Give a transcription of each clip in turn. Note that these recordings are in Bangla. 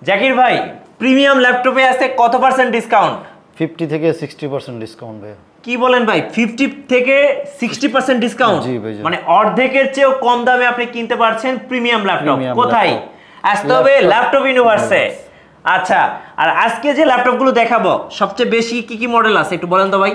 জাকির ভাই প্রিমিয়াম ল্যাপটপে আছে কত পার্সেন্ট ডিসকাউন্ট? 50 থেকে 60% ডিসকাউন্ট ভাই। কি বলেন ভাই, 50 থেকে 60% ডিসকাউন্ট? জি ভাই, মানে অর্ধেকের চেয়েও কম দামে আপনি কিনতে পারছেন প্রিমিয়াম ল্যাপটপ। কোথায়? আসতে হবে ল্যাপটপ ইউনিভার্সে। আচ্ছা, আর আজকে যে ল্যাপটপগুলো দেখাবো সবচেয়ে বেশি কি কি মডেল আছে একটু বলেন তো ভাই।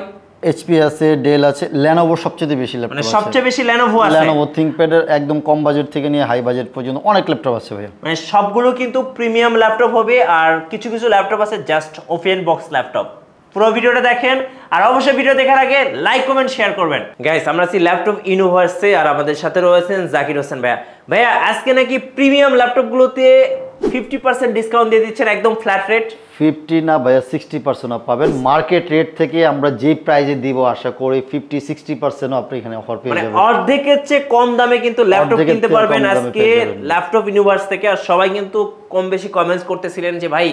এইচপি আছে, ডেল আছে, লেনোভো সবচেয়ে বেশি ল্যাপটপ মানে আছে। সবচেয়ে বেশি লেনোভো আছে। লেনোভো থিংকপ্যাড এর একদম কম বাজেট থেকে নিয়ে হাই বাজেট পর্যন্ত অনেক ল্যাপটপ আছে ভাই। মানে সবগুলো কিন্তু প্রিমিয়াম ল্যাপটপ হবে, আর কিছু কিছু ল্যাপটপ আছে জাস্ট ওপেন বক্স ল্যাপটপ। পুরো ভিডিওটা দেখেন, আর অবশ্যই ভিডিও দেখার আগে লাইক কমেন্ট শেয়ার করবেন। গাইস, আমরা আছি ল্যাপটপ ইউনিভার্সে, আর আমাদের সাথে রয়েছেন জাকির হোসেন ভাইয়া। ভাইয়া আজকে নাকি প্রিমিয়াম ল্যাপটপগুলোতে 50% ডিসকাউন্ট দিয়ে দিচ্ছেন, একদম ফ্ল্যাট রেট। 50 না ভাইয়া, 60% পাবেন। মার্কেট রেট থেকে আমরা যে প্রাইজে দিব আশা করি 50-60% আপনি এখানে অফার পেয়ে যাবেন। অর্ধেকের চেয়ে কম দামে কিন্তু ল্যাপটপ কিনতে পারবেন আজকে ল্যাপটপ ইউনিভার্স থেকে। আর সবাই কিন্তু কম বেশি কমেন্টস করতেছিলেন যে ভাই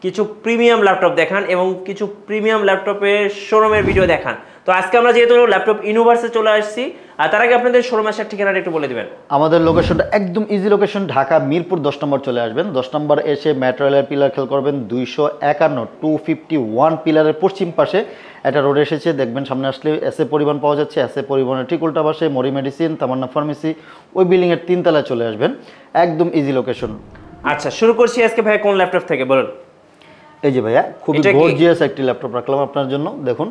কিছু প্রিমিয়াম ল্যাপটপ দেখান এবং কিছু প্রিমিয়াম ল্যাপটপের শোরুমের ভিডিও দেখান। তো আজকে আমরা যেহেতু ল্যাপটপ ইউনিভার্সে চলে আসছি, আর তার আগে আপনাদের শোরুম আসার ঠিকানাটা একটু বলে দিবেন। আমাদের লোকেশনটা একদম ইজি লোকেশন, ঢাকা মিরপুর 10 নম্বর চলে আসবেন। 10 নম্বর এসে ম্যাটেরিয়ালের পিলার খেয়াল করবেন, 251 পিলারের পশ্চিম পাশে একটা রোড এসেছে, দেখবেন সামনে আসলে এসএ পরিবহন পাওয়া যাচ্ছে। এসএ পরিবহনের ঠিক উল্টা পাশে মরি মেডিসিন, তামান্না ফার্মেসি, ওই বিল্ডিং এর 3 তলায় চলে আসবেন। একদম ইজি লোকেশন। আচ্ছা, শুরু করছি আজকে ভাই কোন ল্যাপটপ থেকে বলুন। এই যে ভাইয়া খুবই গর্জিয়াস একটি ল্যাপটপ রাখলাম আপনার জন্য, দেখুন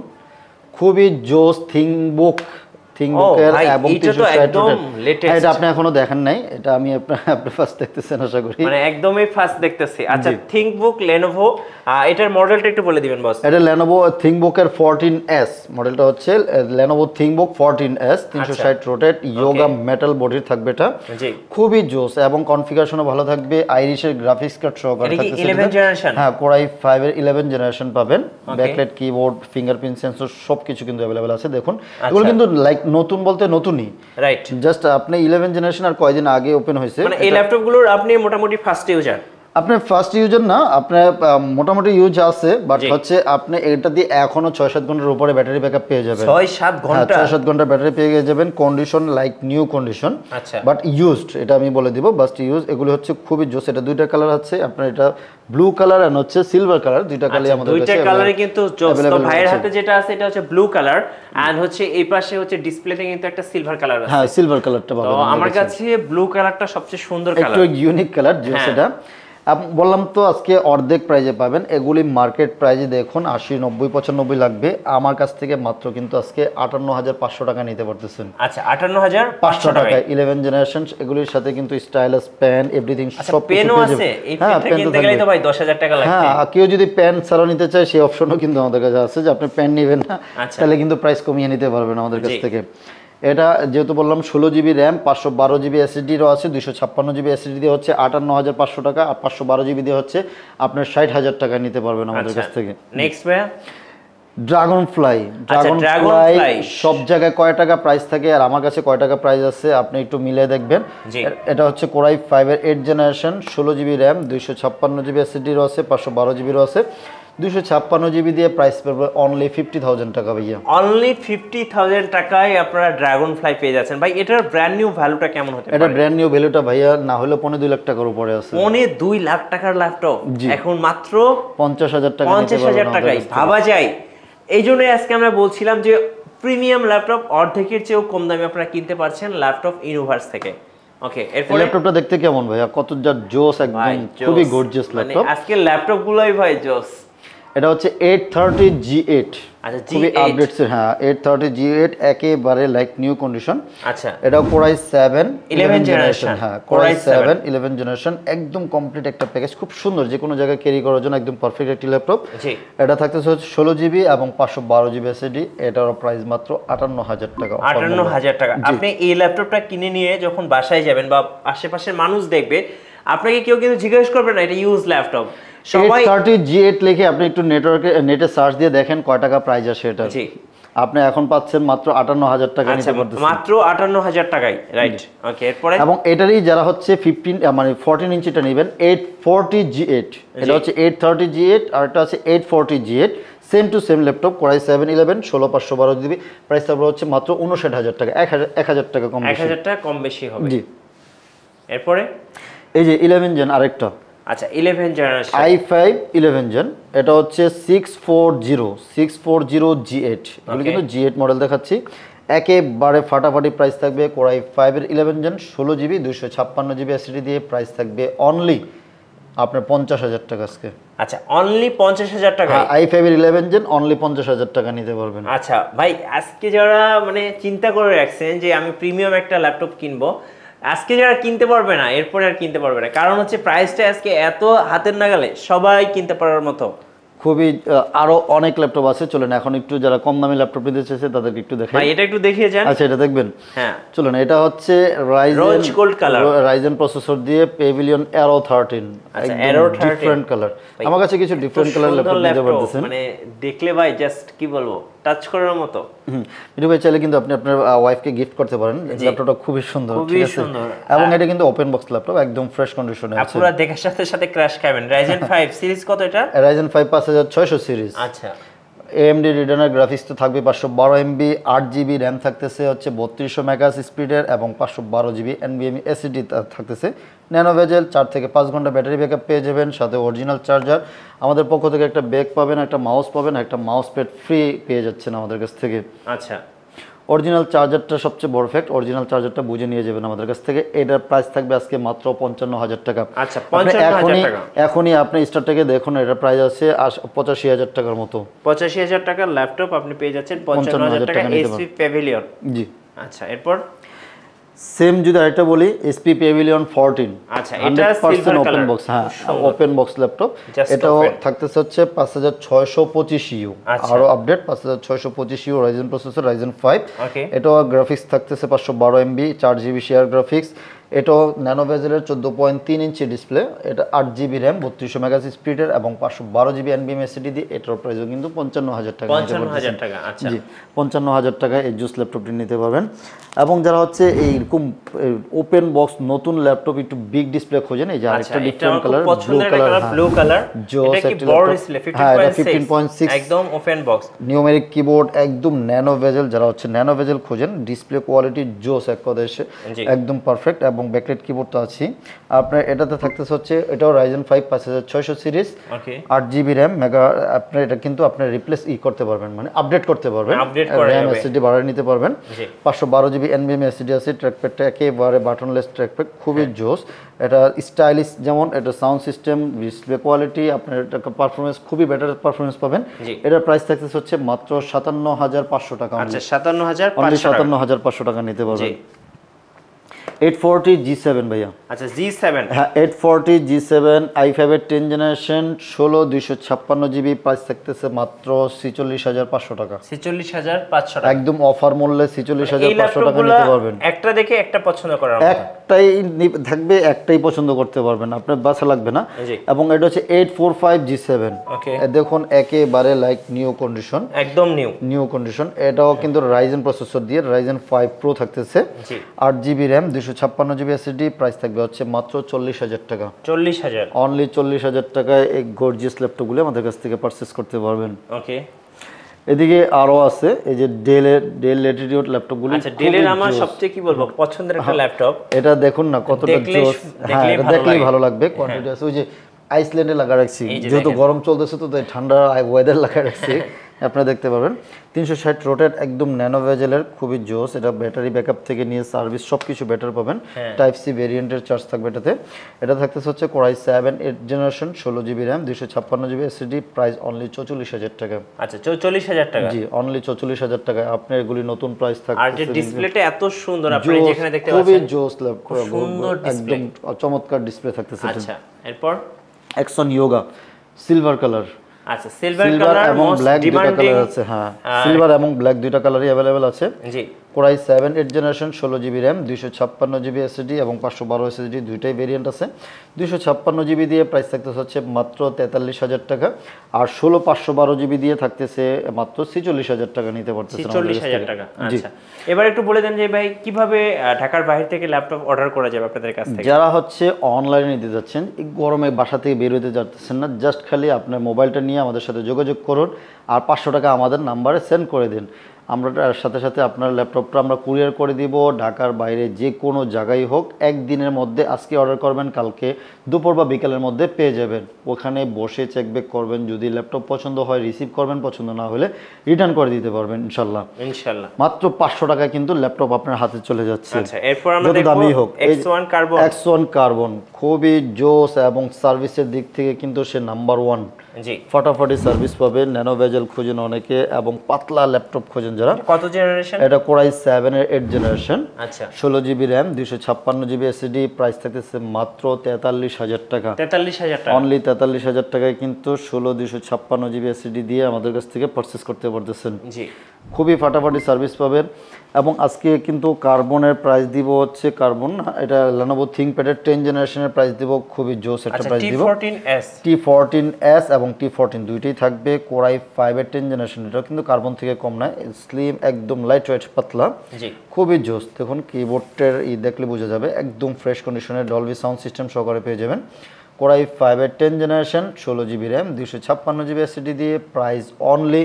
খুবই জোস থিংকবুকের এবং এটা আপনি এখনো দেখেন নাই, এটা আমি আপনি ফার্স্ট দেখতেছেন আশা করি। মানে একদমই ফার্স্ট দেখতেছি। আচ্ছা, থিংকবুক লেনোভো, এটার মডেলটা একটু বলে দিবেন বস। এটা লেনোভো থিংকবুকের 14S মডেলটা হচ্ছে Lenovo ThinkBook 14S 360 rotate Yoga metal বডির থাকবে এটা। জি, খুবই জোস এবং কনফিগারেশনও ভালো থাকবে। আইরিশের গ্রাফিক্স কার্ড সহকারে থাকবে। 11 জেনারেশন? হ্যাঁ, কোরাই 5 এর 11 জেনারেশন পাবেন। ব্যাকলাইট কিবোর্ড, ফিঙ্গারপ্রিন্ট সেন্সর সবকিছু কিন্তু अवेलेबल আছে। দেখুন এগুলো কিন্তু লাইক নতুন বলতে নতুনই, রাইট। জাস্ট আপনি 11 জেনারেশন আর কয়দিন আগে ওপেন হয়েছে। মানে এই ল্যাপটপগুলোর আপনি মোটামুটি ফার্স্ট ইউজার? আপনি ফার্স্ট ইউজার না, আপনার মোটামুটি ইউজ আছে, বাট হচ্ছে আপনি এটা দিয়ে এখনো 6-7 ঘন্টার উপরে ব্যাটারি ব্যাকআপ পেয়ে যাবেন। 6-7 ঘন্টা? 6-7 ঘন্টা ব্যাটারি পেয়ে যাবেন। কন্ডিশন লাইক নিউ কন্ডিশন, আচ্ছা, বাট ইউজড, এটা আমি বলে দিব। বাস্ট ইউজ এগুলো হচ্ছে খুবই জোস। এটা দুইটা কালার আছে আপনার, এটা ব্লু কালার আর হচ্ছে সিলভার কালার, দুইটা কালারই আমাদের কাছে দুইটা কালারই কিন্তু জোস। তো ভাইয়ের হাতে যেটা আছে এটা হচ্ছে ব্লু কালার, এন্ড হচ্ছে এই পাশে হচ্ছে ডিসপ্লেতে কিন্তু একটা সিলভার কালার আছে। হ্যাঁ, সিলভার কালারটা পাবেন। তো আমার কাছে ব্লু কালারটা সবচেয়ে সুন্দর কালার, একটু ইউনিক কালার জোস এটা। বললাম তো আজকে অর্ধেক প্রাইজে পাবেন। এগুলি মার্কেট প্রাইজে দেখুন 80, 90, 95 লাগবে, আমার কাছ থেকে মাত্র কিন্তু আজকে 58,500 টাকা নিতে পারতেছেন। আচ্ছা, 58,500 টাকা 11 জেনারেশন। এগুলির সাথে কিন্তু স্টাইলাস, পেন, এভরিথিং সব পেন আছে। এই পেনটা কিনতে গেলেই তো ভাই 10,000 টাকা লাগবে। হ্যাঁ, কেউ যদি পেন ছাড়া নিতে চায় সেই অপশনও কিন্তু আমাদের কাছে আছে, যে আপনি পেন নেবেন না তাহলে কিন্তু প্রাইস কমিয়ে নিতে পারবেন আমাদের কাছ থেকে। এটা যেহেতু বললাম 16 জিবি র্যাম, 512 জিবি এসএসডিরও আছে, 256 জিবি এসএসডি দিয়ে হচ্ছে 58,500 টাকা, আর 512 জিবি দিয়ে হচ্ছে আপনার 60,000 টাকা নিতে পারবেন আমাদের কাছ থেকে। নেক্সট ভাই ড্রাগন ফ্লাই সব জায়গায় কয় টাকা প্রাইস থাকে আর আমার কাছে কয় টাকা প্রাইস আছে আপনি একটু মিলে দেখবেন। এটা হচ্ছে কোরাই 5 এর 8 জেনারেশন, 16 জিবি র্যাম, 256 জিবি এসএসডিরও আছে, 512 জিবিরও আছে। 256 জিবি দিয়ে প্রাইস পড়বে অনলি 50,000 টাকা ভাইয়া। অনলি 50,000 টাকায় আপনারা ড্রাগন ফ্লাই পেয়ে যাচ্ছেন। ভাই এটার ব্র্যান্ড নিউ ভ্যালুটা কেমন হতে পারে? এটা ব্র্যান্ড নিউ ভ্যালুটা ভাইয়া না হলে 2 লাখ টাকার উপরে আছে। 2 লাখ টাকার ল্যাপটপ এখন মাত্র 50,000 টাকা, 50,000 টাকায় ভাবা যায়। এই জন্যই আজকে আমরা বলছিলাম যে প্রিমিয়াম ল্যাপটপ অর্ধেকের চেয়েও কম দামে আপনারা কিনতে পারছেন ল্যাপটপ ইউনিভার্স থেকে। ওকে, এরপর ল্যাপটপটা দেখতে কেমন ভাইয়া? কত যা জোস, একদম খুবই গর্জিয়াস ল্যাপটপ। আজকে ল্যাপটপগুলোই ভাই জোস। এটা হচ্ছে 830 G8। আচ্ছা, খুবই আপডেটস। হ্যাঁ, 830 G8 একেবারে লাইক নিউ কন্ডিশন। আচ্ছা, এটা কোরাই 7 11 জেনারেশন। হ্যাঁ, কোরাই 7 11 জেনারেশন, একদম কমপ্লিট একটা প্যাকেজ, খুব সুন্দর, যে কোনো জায়গায় ক্যারি করার জন্য একদম পারফেক্ট একটি ল্যাপটপ। জি, এটা থাকতেছে হচ্ছে 16 জিবি এবং 512 জিবি এসএসডি। এটার প্রাইস মাত্র 58,000 টাকা। 58,000 টাকা। আপনি এই ল্যাপটপটা কিনে নিয়ে যখন বাসায় যাবেন বা আশেপাশের মানুষ দেখবে, আপনাকে কেউ কিন্তু জিজ্ঞেস করবে না এটা ইউজ ল্যাপটপ। সবাই 830 G8 লিখে আপনি একটু নেটে সার্চ দিয়ে দেখেন কয় টাকা প্রাইস আসে এটা। জি, আপনি এখন পাচ্ছেন মাত্র 58,000 টাকা নিতে পারতেছেন। মাত্র 58,000 টাকায়, রাইট। ওকে, এরপরে এবং এটারই যারা হচ্ছে 14 ইঞ্চিটা নেবেন 840 G8, এটা হচ্ছে 830 G8 আর এটা হচ্ছে 840 G8, same to same laptop, core i 711 16/512 GB, price তারপর হচ্ছে মাত্র 59,000 টাকা, 1,000 টাকা কম, 1,000 টাকা কম বেশি হবে। জি, এরপরে এই যে 11 জেন আরেকটা আচ্ছা 11 জেনারেশন i5 11 জেন, এটা হচ্ছে 640G8, এগুলো কিন্তু G8 মডেল দেখাচ্ছি। একেবারে ফাটাফাটি প্রাইস থাকবে Core i5 এর 11 জেন 16GB 256GB SSD দিয়ে প্রাইস থাকবে অনলি আপনার 50,000 টাকা আজকে। আচ্ছা অনলি 50,000 টাকা। i5 এর 11 জেন অনলি 50,000 টাকা নিতে পারবেন। আচ্ছা ভাই আজকে যারা মানে চিন্তা করে রাখছেন যে আমি প্রিমিয়াম একটা ল্যাপটপ কিনবো, আজকে যারা কিনতে পারবে না এরপরে আর কিনতে পারবে না, কারণ হচ্ছে প্রাইসটা আজকে এত হাতের নাগালে সবাই কিনতে পারার মতো। খুবই আরো অনেক ল্যাপটপ আছে, চলেন এখন একটু যারা কম দামি ল্যাপটপ নিতে চাইছে তাদেরকে একটু দেখাই। ভাই এটা একটু দেখিয়ে যান। আচ্ছা এটা দেখবেন, হ্যাঁ চলুন। এটা হচ্ছে রাইজেন প্রসেসর দিয়ে পেভিলিয়ন Aero 13, একদম ডিফারেন্ট কালার। আমার কাছে কিছু ডিফারেন্ট কালার ল্যাপটপ নিতে পারতেছেন, মানে দেখলে ভাই জাস্ট কি বলবো টাচ করার মতো। মিঠু ভাই চাইলে কিন্তু আপনি আপনার ওয়াইফকে গিফট করতে পারেন, ল্যাপটপটা খুবই সুন্দর, ঠিক আছে? এবং এটা কিন্তু ওপেন বক্স ল্যাপটপ, একদম ফ্রেশ কন্ডিশনে আছে। আপনারা দেখার সাথে সাথে ক্র্যাশ খাবেন। Ryzen 5 সিরিজ কত এটা? Ryzen 5 5600 series. আচ্ছা AMD Retina গ্রাফিক্স তো থাকবে 512MB, 8GB র্যাম থাকতেছে হচ্ছে 3200 মেগাহার্জ স্পিডের এবং 512GB NVMe SSD থাকতেছে। ন্যানো ভেজেল 4 থেকে 5 ঘন্টা ব্যাটারি ব্যাকআপ পেয়ে যাবেন, সাথে অরিজিনাল চার্জার। আমাদের পক্ষ থেকে একটা ব্যাগ পাবেন, একটা মাউস পাবেন, একটা মাউস প্যাড ফ্রি পেয়ে যাচ্ছেন আমাদের কাছ থেকে। আচ্ছা অরিজিনাল চার্জারটা সবচেয়ে পারফেক্ট, অরিজিনাল চার্জারটা বুঝে নিয়ে যাবেন আমাদের কাছ থেকে। এটার প্রাইস থাকবে আজকে মাত্র 55,000 টাকা। আচ্ছা 55,000 টাকা। এখনই আপনি স্টারটাকে দেখুন, এটার প্রাইস আছে 85,000 টাকার মতো। 85,000 টাকার ল্যাপটপ আপনি পেয়ে যাচ্ছেন 55,000 টাকা HP প্যাভিলিয়ন। জি আচ্ছা এরপর সেম যদি আরেকটা বলি SP প্যাভিলিয়ন 14। আচ্ছা এটা সিলভার ওপেন বক্স, হ্যাঁ ওপেন বক্স ল্যাপটপ। এটাও থাকতেছে হচ্ছে 5625U, আরো update 5625U Ryzen processor, Ryzen 5। এটাও গ্রাফিক্স থাকতেছে 512MB, 4GB শেয়ার গ্রাফিক্স। এটাও ন্যানো ভেজেলের 14.3 ইঞ্চি ডিসপ্লে। এটা 8GB র্যাম 3200 মেগাহার্জ স্পিডের এবং 512GB NVMe SSD দিয়ে। এটার প্রাইসও কিন্তু 55,000 টাকা। 55,000 টাকা। আচ্ছা জি 55,000 টাকা এই জুস ল্যাপটপটি নিতে পারবেন। এবং যারা হচ্ছে এইরকম ওপেন বক্স নতুন ল্যাপটপ একটু বিগ ডিসপ্লে খোঁজেন, এই যে আরেকটা ডিফারেন্ট কালার ব্লু কালার, জোস একটা বড় ডিসপ্লে 15.6 একদম ওপেন বক্স, নিউমেরিক কিবোর্ড, একদম ন্যানো ভেজেল। যারা হচ্ছে ন্যানো ভেজেল খোঁজেন, ডিসপ্লে কোয়ালিটি জোস এক কথায় একদম পারফেক্ট। এবং ব্যাকলাইট কিবোর্ড তো আছে আপনার। এটাতে থাকতেছে হচ্ছে এটাও Ryzen 5 5600 series, 8GB RAM mega. আপনার এটা কিন্তু আপনি রিপ্লেস করতে পারবেন, মানে আপডেট করতে পারবেন, র্যাম SSD বাড়ায় নিতে পারবেন। 512GB NVMe SSD আছে। ট্র্যাকপ্যাডটা একেবারে বাটনলেস ট্র্যাকপ্যাড, খুবই জোস। এটা স্টাইলিশ, যেমন এটা সাউন্ড সিস্টেম, ডিসপ্লে কোয়ালিটি, আপনার এটা পারফরমেন্স খুবই বেটার পারফরমেন্স পাবেন। এটার প্রাইস থাকতেছে হচ্ছে মাত্র 57,500 টাকা। আচ্ছা 57,500 টাকা নিতে পারবেন। 840 G7 ভাইয়া। আচ্ছা G7, হ্যাঁ 840 G7 i5 এর 10 জেনারেশন 16 256GB, প্রাইস থাকতেছে মাত্র 46,500 টাকা। 46,500 টাকা একদম অফার মূল্যে 46,500 টাকা নিতে পারবেন। একটা দেখে একটা পছন্দ করার মতো একটাই থাকবে, একটাই পছন্দ করতে পারবেন, আপনার বাছা লাগবে না। এবং এটা হচ্ছে 845 G7। দেখুন একেবারে লাইক নিউ কন্ডিশন, একদম নিউ কন্ডিশন। এটাও কিন্তু Ryzen প্রসেসর দিয়ে Ryzen 5 Pro থাকতেছে, 8GB RAM 256GB SSD। Price থাকবে হচ্ছে মাত্র 40,000 টাকা। 40,000, অনলি 40,000 টাকায় এই গর্জিয়াস ল্যাপটপগুলো আমাদের কাছ থেকে পারচেজ করতে পারবেন। ওকে এদিকে আরো আছে এই যে ডেল ল্যাটিটিউড ল্যাপটপগুলো। আচ্ছা ডেলের আমার সবচেয়ে কি বলবো পছন্দের একটা ল্যাপটপ। এটা দেখুন না কতটা জোস, হ্যাঁ এটা দেখলেই ভালো লাগবে। কোয়ান্টিটি আছে, ওই যে আইসল্যান্ডে লাগা রাখছি, যেহেতু গরম চলতেছে তো তাই ঠান্ডা ওয়েদার লাগা রাখছি। আপনারা দেখতে পাবেন 360 রোটেট, একদম ন্যানো ভেজেলের, খুবই জোস। এটা ব্যাটারি ব্যাকআপ থেকে নিয়ে সার্ভিস সবকিছু বেটার পাবেন। টাইপ সি ভেরিয়েন্টের চার্জ থাকবে এটাতে। এটা থাকতেছে হচ্ছে Core i7 8 generation 16GB RAM 256GB SSD। Price only 44,000 টাকা। আচ্ছা 44,000 টাকা। জি অনলি 44,000 টাকা। আপনার এগুলি নতুন প্রাইস থাকবে। আর যে ডিসপ্লেটা এত সুন্দর আপনি যেখানে দেখতে পাচ্ছেন, খুবই জোস ল্যাপটপ, একদম চমৎকার ডিসপ্লে থাকতেছে। আচ্ছা এরপর Axon Yoga সিলভার কালার। আচ্ছা সিলভার কালার এবং ব্ল্যাক দুটো কালার আছে। হ্যাঁ সিলভার এবং ব্ল্যাক দুটো কালারই अवेलेबल আছে। জি Core i7 8 generation 16GB RAM 256GB SSD এবং 512 SSD দুইটাই ভেরিয়েন্ট আছে। 256GB দিয়ে প্রাইস থাকতেছে হচ্ছে মাত্র 43,000 টাকা। আর 16 512GB দিয়ে থাকতেছে মাত্র 46,000 টাকা নিতে পারতেছেন। 46,000 টাকা। আচ্ছা এবার একটু বলে দেন যে ভাই কিভাবে ঢাকার বাইরে থেকে ল্যাপটপ অর্ডার করা যাবে আপনাদের কাছ থেকে? যারা হচ্ছে অনলাইনে নিতে যাচ্ছেন, এই গরমে বাসা থেকে বের হতে যাচ্ছেন না, জাস্ট খালি আপনার মোবাইলটা নিয়ে আমাদের সাথে যোগাযোগ করুন আর 500 টাকা আমাদের নাম্বারে সেন্ড করে দিন। আমরা তার সাথে সাথে আপনার ল্যাপটপটা আমরা কুরিয়ার করে দিব ঢাকার বাইরে যে কোনো জায়গায় হোক, একদিনের মধ্যে। আজকে অর্ডার করবেন, কালকে দুপুর বা বিকালের মধ্যে পেয়ে যাবেন। ওখানে বসে চেক ব্যাক করবেন, যদি ল্যাপটপ পছন্দ হয় রিসিভ করবেন, পছন্দ না হলে রিটার্ন করে দিতে পারবেন ইনশাল্লাহ। মাত্র 500 টাকায় কিন্তু ল্যাপটপ আপনার হাতে চলে যাচ্ছে। আচ্ছা, এরপর আমরা দেখব X1 কার্বন, খুবই জোস এবং সার্ভিসের দিক থেকে কিন্তু সে নাম্বার 1। জি, ফটাফটি সার্ভিস পাবেন। ন্যানো বেজেল খোঁজেন অনেকে এবং পাতলা ল্যাপটপ খোঁজেন যারা। কত জেনারেশন? এটা কোরাই 7 এর 8 জেনারেশন। আচ্ছা, 16 GB RAM, 256 GB SSD. Price থাকতেছে মাত্র 43,000 টাকা। 43,000 টাকা, অনলি 43,000 টাকায় কিন্তু 16 256 জিবি এসএসডি দিয়ে আমাদের কাছ থেকে পারচেজ করতে পারতেছেন। জি, খুবই ফাটাফাটি সার্ভিস পাবেন। এবং আজকে কিন্তু কার্বনের প্রাইস দিব হচ্ছে, কার্বন না, এটা Lenovo ThinkPad-এর 10 জেনারেশনের প্রাইস দিব, খুবই জোস একটা প্রাইস দিব। T14S এবং T14 দুইটাই থাকবে। কোরাই 5 এর 10 জেনারেশন, এটা কিন্তু কার্বন থেকে কম না, স্লিম, একদম লাইট ওয়েট, পাতলা, খুবই জোস। দেখুন কিবোর্ডের দেখলে বোঝা যাবে, একদম ফ্রেশ কন্ডিশনের ডলবি সাউন্ড সিস্টেম সহকারে পেয়ে যাবেন। কোরাই 5 এর 10 generation, 16 GB RAM, 256 GB SSD দিয়ে। প্রাইস অনলি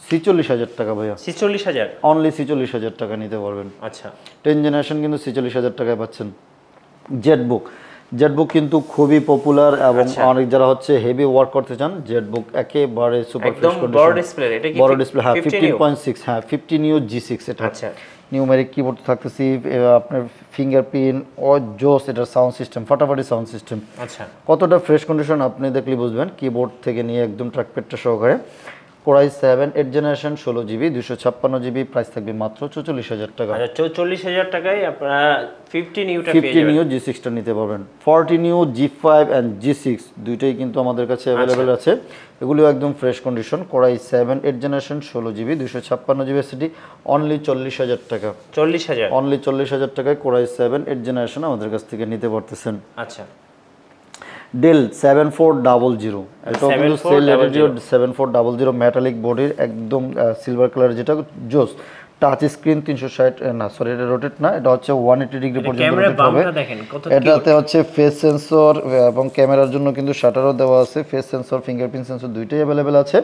46,000 টাকা ভাইয়া। 46,000, অনলি 46,000 টাকা নিতে পারবেন। আচ্ছা, 10 জেনারেশন কিন্তু 46,000 টাকায় পাচ্ছেন। জেটবুক কিন্তু খুবই পপুলার এবং অনেক যারা হচ্ছে হেভি ওয়ার্ক করতে চান, জেটবুক একেবারে সুপার ফ্রেশ কন্ডিশন। বড় ডিসপ্লে, এটা কি বড় ডিসপ্লে? হ্যাঁ, 15.6, হ্যাঁ 15U G6 এটা। আচ্ছা, নিউমেরিক কিবোর্ড থাকতেছি, আপনার ফিঙ্গারপ্রিন্ট ও জোস, এটা সাউন্ড সিস্টেম ফাটাফাটি সাউন্ড সিস্টেম। আচ্ছা, কতটা ফ্রেশ কন্ডিশন আপনি দেখলে বুঝবেন, কিবোর্ড থেকে নিয়ে একদম ট্র্যাকপ্যাডটা সহকারে। Core i 7 8 generation, 16 GB, 256 GB. Price থাকবে মাত্র 44,000 টাকা। আচ্ছা, 44,000 টাকায় আপনারা 15U G6টা নিতে পারবেন। 14U G5 and G6 দুইটাই কিন্তু আমাদের কাছে অ্যাভেলেবেল আছে। এগুলো একদম fresh condition. Core i 7 8 generation, 16 GB, 256 GB SSD, only 40,000 টাকা। 40,000, অনলি 40,000 টাকায় কোরাই 7 8 জেনারেশন আমাদের কাছ থেকে নিতে পারতেছেন। আচ্ছা, ডেল 7400, এটা কিন্তু সেল রেডিও 7400 মেটালিক বডির, একদম সিলভার কালার, যেটা জোস। টাচ স্ক্রিন 360, না সরি এটা রোটেট না, এটা হচ্ছে 180 ডিগ্রি পর্যন্ত রোটেট হবে। এটাতে হচ্ছে ফেস সেন্সর এবং ক্যামেরার জন্য কিন্তু শাটারও দেওয়া আছে। ফেস সেন্সর, ফিঙ্গারপ্রিন্ট সেন্সর দুইটাই অ্যাভেলেবেল আছে।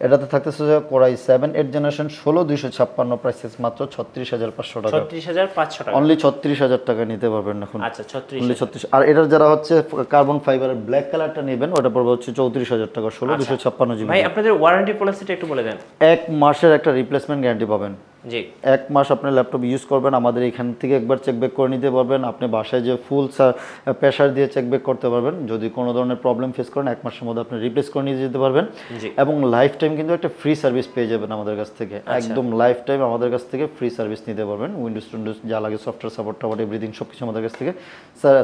এটাতে থাকতেছে কোরাই 7 8 জেনারেশন, 16 256, প্রাইস মাত্র 36,500 টাকা। 36,500 টাকা, অনলি 36,000 টাকা নিতে পারবেন এখন। আচ্ছা, 36। আর এটার যারা হচ্ছে কার্বন ফাইবারের ব্ল্যাক কালারটা নেবেন, ওটা পড়বে হচ্ছে 34,000 টাকা, 16 256 জিবি। ভাই আপনাদের ওয়ারেন্টি পলিসিটা একটু বলে দেন। 1 মাসের একটা রিপ্লেসমেন্ট গ্যারান্টি পাবেন। জি, 1 মাস আপনার ল্যাপটপ ইউজ করবেন, আমাদের এখান থেকে একবার চেক ব্যাক করে নিতে পারবেন। আপনি বাসায় যে ফুল প্রেশার দিয়ে চেক ব্যাক করতে পারবেন। যদি কোনো ধরনের প্রবলেম ফেস করেন, 1 মাসের মধ্যে আপনি রিপ্লেস করে নিয়ে যেতে পারবেন। এবং লাইফ টাইম কিন্তু একটা ফ্রি সার্ভিস পেয়ে যাবেন আমাদের কাছ থেকে। একদম লাইফ টাইম আমাদের কাছ থেকে ফ্রি সার্ভিস নিতে পারবেন। উইন্ডোজ যা লাগে, সফটওয়্যার সাপোর্ট টাপোর্ট এভরিথিং সব কিছু আমাদের কাছ থেকে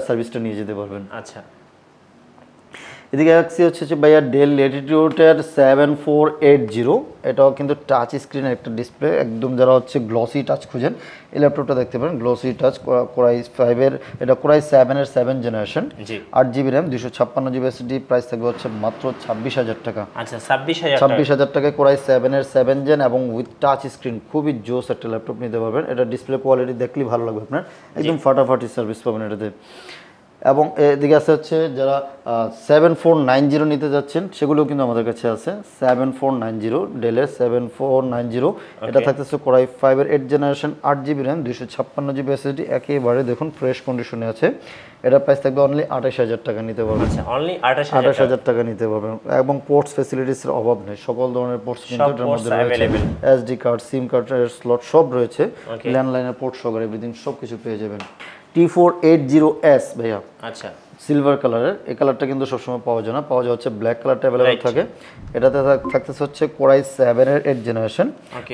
সার্ভিসটা নিয়ে যেতে পারবেন। আচ্ছা, এদিকে আসছি হচ্ছে ভাইয়া ডেল ল্যাটিটিউডের 7480, এটাও কিন্তু টাচ স্ক্রিনের একটা ডিসপ্লে, একদম যারা হচ্ছে গ্লসি টাচ খুঁজেন এই ল্যাপটপটা দেখতে পারেন। গ্লসি টাচ, কোরাই 5 এর, এটা কোরাই 7 এর 7 generation, 8 GB RAM, 256 GB SSD. Price থাকবে হচ্ছে মাত্র 26,000 টাকা। আচ্ছা, 26,000 টাকায় কোরাই 7 এর 7 জেন এবং উইথ টাচ স্ক্রিন, খুবই জোস একটা ল্যাপটপ নিতে পারবেন। এটা ডিসপ্লে কোয়ালিটি দেখলেই ভালো লাগবে আপনার, একদম ফাটাফাটি সার্ভিস পাবেন এটাতে। এবং এদিকে আছে হচ্ছে যারা 7490 নিতে যাচ্ছেন, সেগুলোও কিন্তু আমাদের কাছে আছে। 7490, ডেলের 7490, এটা থাকতেছে কোরাই 5 এর 8 generation, 8 GB RAM, 256 GB SSD, একেবারে দেখুন ফ্রেশ কন্ডিশনে আছে। এটা প্রাইস থাকবে অনলি 28,000 টাকা নিতে পারবেন। আচ্ছা, অনলি 28,000 টাকা নিতে পারবেন। এবং পোর্টস ফ্যাসিলিটিসের অভাব নেই, সকল ধরনের পোর্টস কিন্তু এটার মধ্যে রয়েছে। এসডি কার্ড, সিম কার্ডের স্লট সব রয়েছে, ল্যান্ডলাইনের পোর্ট সহকারে এভরিথিং সব কিছু পেয়ে যাবেন। T480S ভাইয়া, আচ্ছা, সিলভার কালারের। এই কালারটা কিন্তু সবসময় পাওয়া যায় না, পাওয়া যায় হচ্ছে ব্ল্যাক কালারটা অ্যাভেলেবল থাকে। এটাতে থাকতেছে হচ্ছে কোরাই 7 এর 8 generation,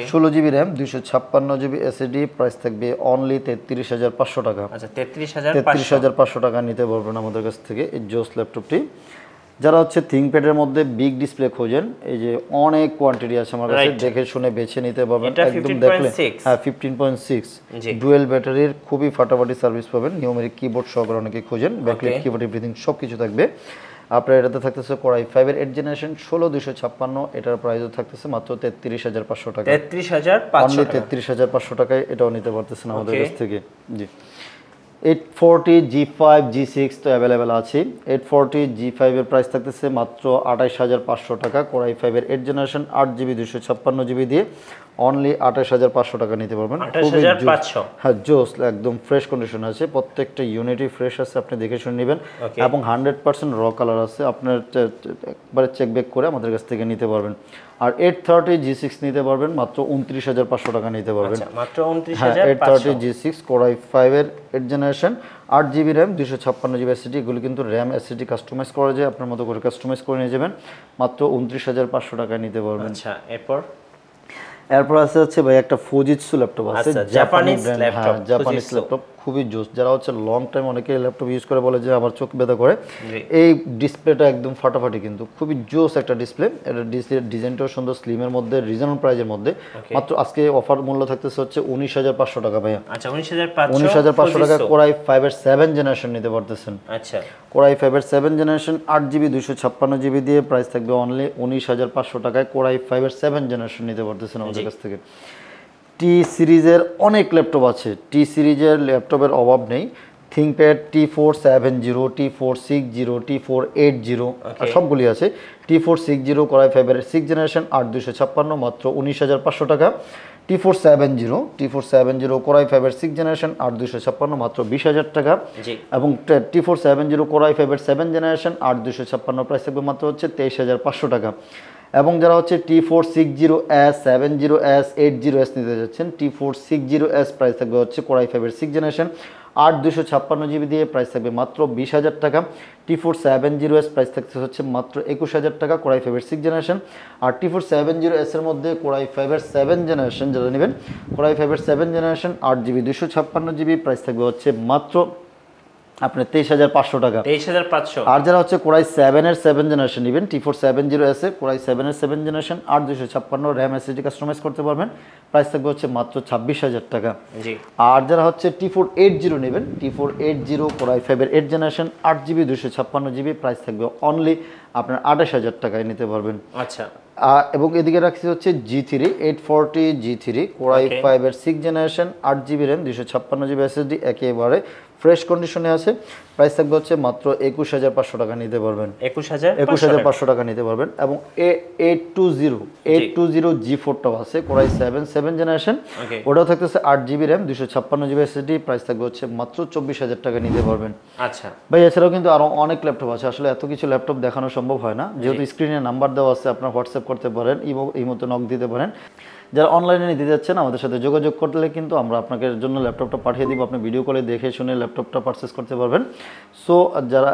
16 GB RAM, 256 GB SSD. Price থাকবে অনলি 33,500 টাকা। আচ্ছা, 33,500 টাকা নিতে পারবেন আমাদের কাছ থেকে এই জোস ল্যাপটপটি। যারা হচ্ছে থিংকপ্যাডের মধ্যে বিগ ডিসপ্লে খোঁজেন, এই যে অনেক কোয়ান্টিটি আছে আমার কাছে, দেখে শুনে বেছে নিতে পারবেন। একদম দেখলে, হ্যাঁ 15.6 ডুয়েল ব্যাটারির, খুবই ফাটাফাটি সার্ভিস পাবেন। নিউমেরিক কিবোর্ড সহকারে অনেকে খোঁজেন, ব্যাকলাইট কিবোর্ড এভরিথিং সব কিছু থাকবে। আপনার এটাতে থাকতেছে কোরাই 5 এর 8 জেনারেশন, 16 256, এটার প্রাইসও থাকতেছে মাত্র 33,500 টাকা। 33,500 টাকায় এটাও নিতে পারতেছেন আমাদের কাছ থেকে। জি, 840 G5 G6 তো অ্যাভেলেবেল আছে। 840 G5 এর প্রাইস থাকতেছে মাত্র 28500 টাকা। Core i5 এর 8 জেনারেশন 8GB 256GB দিয়ে অনলি 28500 টাকা নিতে পারবেন। 28500 হ্যাঁ, জোস একদম ফ্রেশ কন্ডিশন আছে, প্রত্যেকটা ইউনিটই ফ্রেশ আছে, আপনি দেখে শুনে নেবেন এবং 100% র কালার আছে, আপনার একবারে চেক ব্যাক করে আমাদের কাছ থেকে নিতে পারবেন। আর 830 G6 নিতে পারবেন মাত্র 29500 টাকা নিতে পারবেন। আচ্ছা, মাত্র 29500। 830 G6 Core i5 এর 8 generation 8GB RAM 256GB SSD, এগুলো কিন্তু RAM SSD কাস্টমাইজ করা যায়, আপনার মতো করে কাস্টমাইজ করে নিয়ে যাবেন, মাত্র 29500 টাকায় নিতে পারবেন। আচ্ছা, এরপর আছে হচ্ছে ভাই একটা ফুজিৎসু ল্যাপটপ আছে, জাপানিজ ল্যাপটপ, জাপানিজ ল্যাপটপ খুবই জোস। যারা হচ্ছে লং টাইম অনেকে ল্যাপটপ ইউজ করে বলে যে আমার চোখ ব্যথা করে, এই ডিসপ্লেটা একদম ফাটাফাটি, কিন্তু খুবই জোস একটা ডিসপ্লে। এটা ডিজাইনটাও সুন্দর, স্লিমের মধ্যে, রিজনেবল প্রাইসের মধ্যে। মাত্র আজকে অফার মূল্য থাকতেছে হচ্ছে 19500 টাকা ভাইয়া। আচ্ছা, 19500 টাকা Core i5 এর 7 জেনারেশন নিতে পারতেছেন। আচ্ছা, Core i5 এর 7 জেনারেশন 8GB 256GB দিয়ে প্রাইস থাকবে অনলি 19500 টাকায়। Core i5 এর 7 জেনারেশন নিতে পারতেছেন আমাদের কাছ থেকে। টি সিরিজের অনেক ল্যাপটপ আছে, টি সিরিজের ল্যাপটপের অভাব নেই। ThinkPad T470, T460, T480 সবগুলি আছে। T460 Core i5 এর 6 জেনারেশন 8256 মাত্র 19500 টাকা। T470 Core i5 এর 6 জেনারেশন 8256 মাত্র 20000 টাকা। এবং T470 Core i5 এর 7 জেনারেশন 8256 প্রাইস থাকবে মাত্র হচ্ছে 23500 টাকা। এবং যারা হচ্ছে T460S, 70S, 80S নিতে যাচ্ছেন, T460S প্রাইস থাকবে হচ্ছে Core i5 এর 6 জেনারেশন 8256GB দিয়ে প্রাইস থাকবে মাত্র 20000 টাকা। T470S প্রাইস থাকছে হচ্ছে মাত্র 21000 টাকা, Core i5 এর 6 জেনারেশন। আর T470S এর মধ্যে Core i5 এর 7 জেনারেশন যারা নেবেন, Core i5 এর 7 জেনারেশন 8GB 256GB প্রাইস থাকবে হচ্ছে মাত্র আপনার 23500 টাকা। 23500। আর যারা হচ্ছে Core i7 এর 7 জেনারেশন নেবেন, T470S এর Core i7 এর 7 জেনারেশন 8256 RAM SSD কাস্টমাইজ করতে পারবেন, প্রাইস থাকবে হচ্ছে মাত্র 26000 টাকা। জি। আর যারা হচ্ছে T480 নেবেন, T480 Core i5 এর 8 জেনারেশন 8GB 256GB প্রাইস থাকবে অনলি আপনার 28000 টাকায় নিতে পারবেন। আচ্ছা। এবং এদিকে রাখছি হচ্ছে G3 840 G3 Core i5 এর 6 generation 8GB RAM 256GB SSD, একেবারে ফ্রেশ কন্ডিশনে আছে, প্রাইস থাকবে হচ্ছে মাত্র 21500 টাকা নিতে পারবেন। 21500 টাকা নিতে পারবেন। এবং A820 G4টাও আছে, Core i7 7 জেনারেশন, ওটাও থাকতেছে 8GB RAM 256GB SSD, price থাকবে হচ্ছে মাত্র 24000 টাকা নিতে পারবেন। আচ্ছা ভাই, এছাড়াও কিন্তু আরো অনেক ল্যাপটপ আছে, আসলে এত কিছু ল্যাপটপ দেখানো সম্ভব হয় না, যেহেতু স্ক্রিনে নাম্বার দেওয়া আছে, আপনারা হোয়াটসঅ্যাপ করতে পারেন, ইমোতে নক দিতে পারেন। যারা অনলাইনে নিতে যাচ্ছেন আমাদের সাথে যোগাযোগ করলে কিন্তু আমরা আপনাদের জন্য ল্যাপটপটা পাঠিয়ে দিব, আপনি ভিডিও কলে দেখে শুনে ল্যাপটপটা পারচেস করতে পারবেন। সো যারা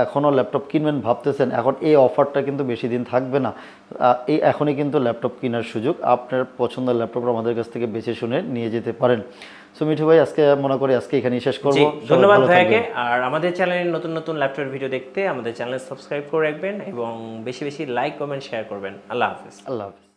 এখনও ল্যাপটপ কিনবেন ভাবতেছেন, এখন এই অফারটা কিন্তু বেশি দিন থাকবে না, এখনই কিন্তু ল্যাপটপ কেনার সুযোগ, আপনার পছন্দের ল্যাপটপটা আমাদের কাছ থেকে বেছে শুনে নিয়ে যেতে পারেন। সো মিঠু ভাই, আজকে মনে করি আজকে এখানেই শেষ করব। ধন্যবাদ ভাইকে। আর আমাদের চ্যানেলে নতুন নতুন ল্যাপটপের ভিডিও দেখতে আমাদের চ্যানেল সাবস্ক্রাইব করে রাখবেন এবং বেশি বেশি লাইক, কমেন্ট, শেয়ার করবেন। আল্লাহ হাফেজ। আল্লাহ হাফেজ।